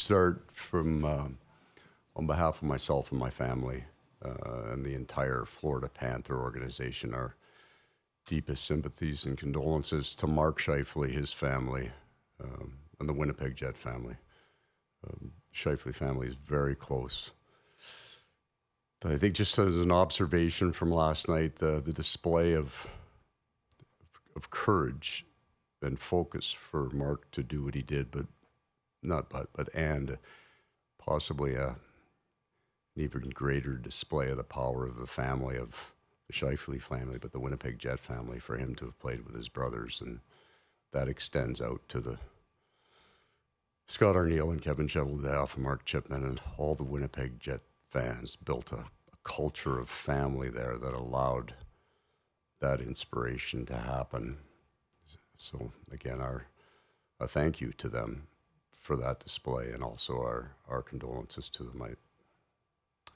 start from on behalf of myself and my family and the entire Florida Panther organization, our deepest sympathies and condolences to Mark Scheifele, his family, and the Winnipeg Jet family. Scheifele family is very close. But I think just as an observation from last night, the display of courage and focus for Mark to do what he did, and possibly an even greater display of the power of the family of the Scheifele family, but the Winnipeg Jet family, for him to have played with his brothers, and that extends out to the Scott Arniel and Kevin Cheveldayoff and Mark Chipman and all the Winnipeg Jet fans built a culture of family there that allowed that inspiration to happen. So again, our thank you to them for that display, and also our condolences to them.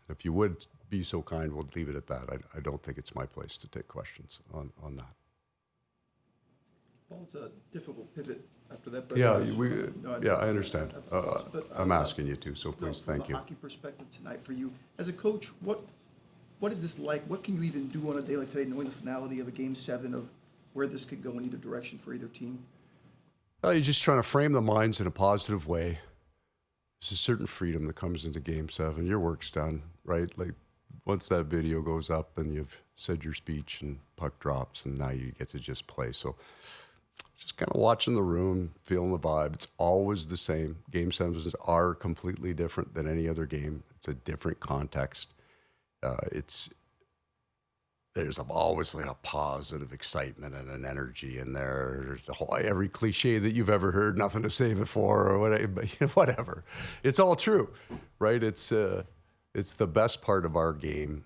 If you would be so kind, we'll leave it at that. I don't think it's my place to take questions on that. Well, it's a difficult pivot after that. I understand. I'm asking you to, so please, thank you. From a hockey perspective tonight for you, as a coach, what is this like? What can you even do on a day like today, knowing the finality of a Game 7 of where this could go in either direction for either team? You're just trying to frame the minds in a positive way. There's a certain freedom that comes into Game 7. Your work's done, right? Like, once that video goes up and you've said your speech and puck drops, and now you get to just play. So just kind of watching the room, feeling the vibe. It's always the same. Game 7s are completely different than any other game. It's a different context. There's obviously a positive excitement and an energy in there. There's every cliche that you've ever heard, nothing to save it for, or whatever. It's all true, right? It's the best part of our game.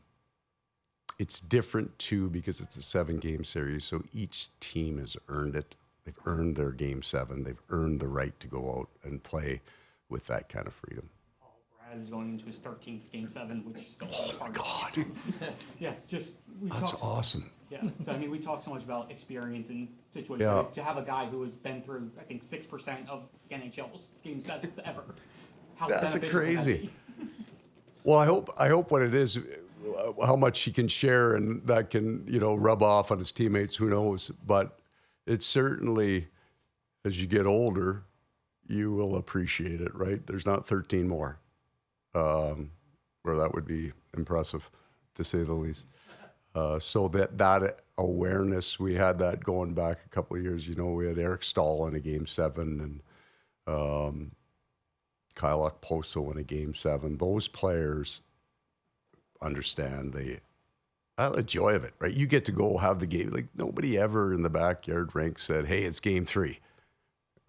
It's different too because it's a 7-game series, so each team has earned it. They've earned their Game 7. They've earned the right to go out and play with that kind of freedom. Brad is going into his 13th Game 7, which is going Oh my God! Yeah, That's awesome. Yeah, so I mean, we talk so much about experience and situations. Yeah. To have a guy who has been through, I think, 6% of NHL's Game 7s ever. How That's beneficial can that crazy. be? Well, I hope what it is, how much he can share, and that can rub off on his teammates. Who knows? But it's certainly, as you get older, you will appreciate it. Right? There's not 13 more. Where that would be impressive, to say the least. So that awareness, we had that going back a couple of years. We had Eric Stahl in a Game 7, and Kyle Okposo in a Game 7. Those players understand the joy of it, right? You get to go have the game. Like, nobody ever in the backyard rink said, "Hey, it's Game 3."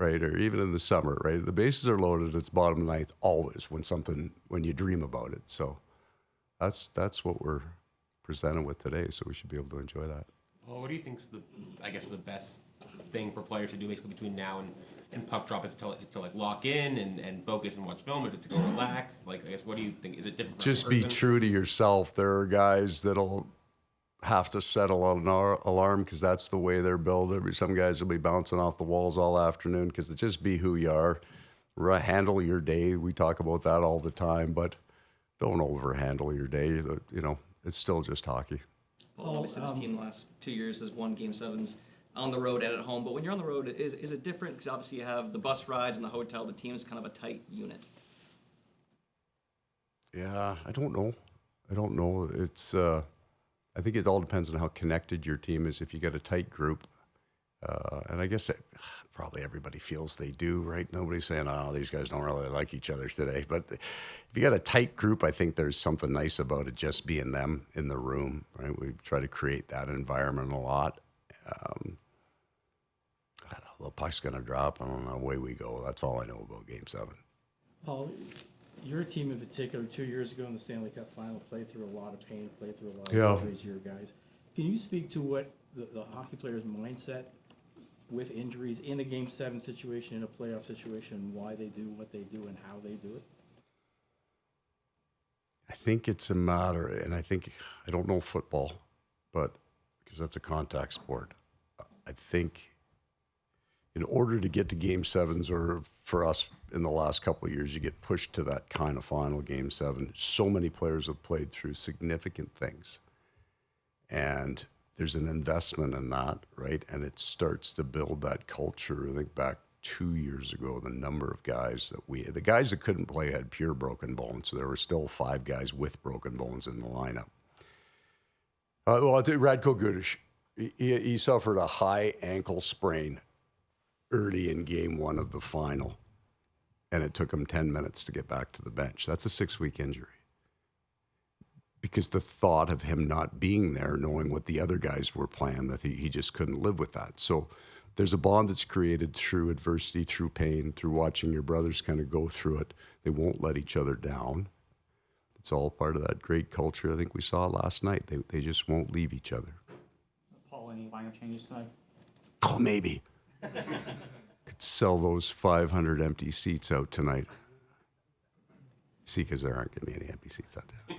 Right, or even in the summer, right? The bases are loaded. It's bottom of the ninth always when you dream about it. So that's what we're presented with today. So we should be able to enjoy that. Well, what do you think is the best thing for players to do basically between now and puck drop? Is it to like lock in and focus and watch film? Is it to go relax? Like, I guess, what do you think? Is it different? Just be true to yourself. There are guys that'll have to settle an alarm because that's the way they're built. Some guys will be bouncing off the walls all afternoon because just be who you are. Handle your day. We talk about that all the time, but don't overhandle your day. It's still just hockey. Well, obviously this team the last 2 years has won Game 7s on the road and at home, but when you're on the road, is it different? Because obviously you have the bus rides and the hotel. The team is kind of a tight unit. Yeah, I don't know. It's I think it all depends on how connected your team is. If you get a tight group, and I guess probably everybody feels they do, right? Nobody's saying, "Oh, these guys don't really like each other today." But if you got a tight group, I think there's something nice about it just being them in the room, right? We try to create that environment a lot. I don't know, the puck's going to drop, and away we go. That's all I know about Game 7. Paul, your team in particular, 2 years ago in the Stanley Cup Final, played through a lot of pain, played through a lot of injuries, your guys. Can you speak to what the hockey player's mindset with injuries in a Game 7 situation, in a playoff situation, why they do what they do and how they do it? I think it's a matter, and I don't know football, but because that's a contact sport, I think, in order to get to game sevens, or for us in the last couple of years, you get pushed to that kind of final game seven. So many players have played through significant things. And there's an investment in that, right? And it starts to build that culture. I think back 2 years ago, the number of guys the guys that couldn't play had pure broken bones. So there were still 5 guys with broken bones in the lineup. Radko Gudas, he suffered a high ankle sprain early in game 1 of the final, and it took him 10 minutes to get back to the bench. That's a 6-week injury. Because the thought of him not being there, knowing what the other guys were playing, that he just couldn't live with that. So there's a bond that's created through adversity, through pain, through watching your brothers kind of go through it. They won't let each other down. It's all part of that great culture I think we saw last night. They just won't leave each other. Paul, any lineup changes tonight? Oh, maybe. Could sell those 500 empty seats out tonight. See, because there aren't going to be any empty seats out there.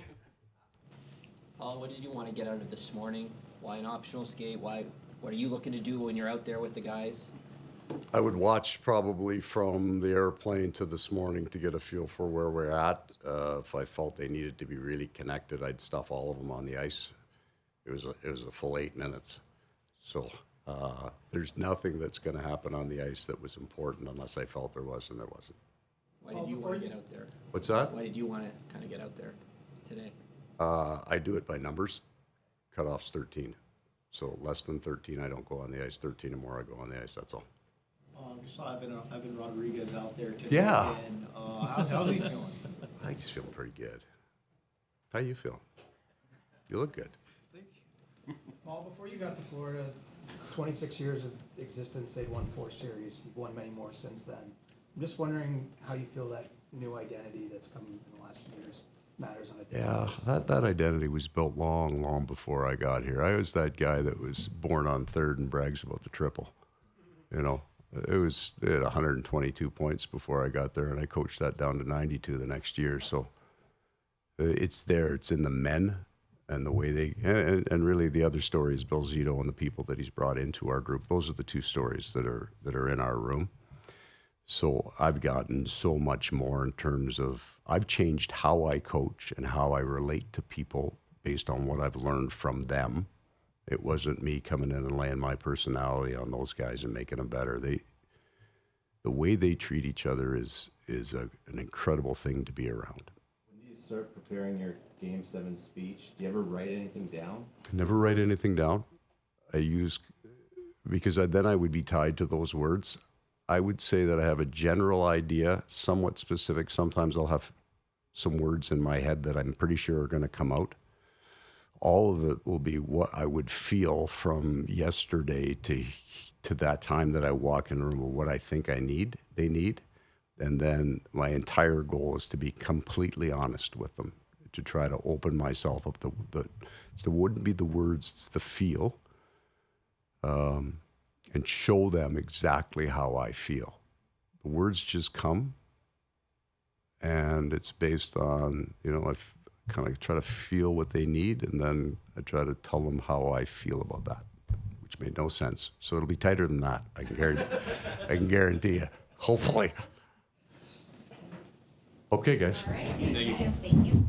Paul, what did you want to get out of this morning? Why an optional skate? What are you looking to do when you're out there with the guys? I would watch probably from the airplane to this morning to get a feel for where we're at. If I felt they needed to be really connected, I'd stuff all of them on the ice. It was a full 8 minutes. So there's nothing that's going to happen on the ice that was important unless I felt there was, and there wasn't. Why did you want to get out there? What's that? Why did you want to kind of get out there today? I do it by numbers. Cutoff's 13. So less than 13, I don't go on the ice. 13 or more, I go on the ice. That's all. So Evan Rodriguez out there today. Yeah. And how's he feeling? I think he's feeling pretty good. How you feeling? You look good. Paul, before you got to Florida, 26 years of existence, they'd won 4 series. You've won many more since then. I'm just wondering how you feel that new identity that's come in the last few years matters on a daily Yeah, basis. that identity was built long before I got here. I was that guy that was born on third and brags about the triple. You know, it had 122 points before I got there, and I coached that down to 92 the next year. So it's there. It's in the men and the way they, and really the other story is Bill Zito and the people that he's brought into our group. Those are the 2 stories that are in our room. So I've gotten so much more in terms of, I've changed how I coach and how I relate to people based on what I've learned from them. It wasn't me coming in and laying my personality on those guys and making them better. The way they treat each other is an incredible thing to be around. When you start preparing your Game 7 speech, do you ever write anything down? Never write anything down. Because then I would be tied to those words. I would say that I have a general idea, somewhat specific. Sometimes I'll have some words in my head that I'm pretty sure are going to come out. All of it will be what I would feel from yesterday to that time that I walk in the room, or what I think they need. And then my entire goal is to be completely honest with them, to try to open myself up. It wouldn't be the words, it's the feel. And show them exactly how I feel. The words just come, and it's based on, I kind of try to feel what they need, and then I try to tell them how I feel about that, which made no sense. So it'll be tighter than that. I can guarantee you. Hopefully. Okay, guys. All right. Thank you.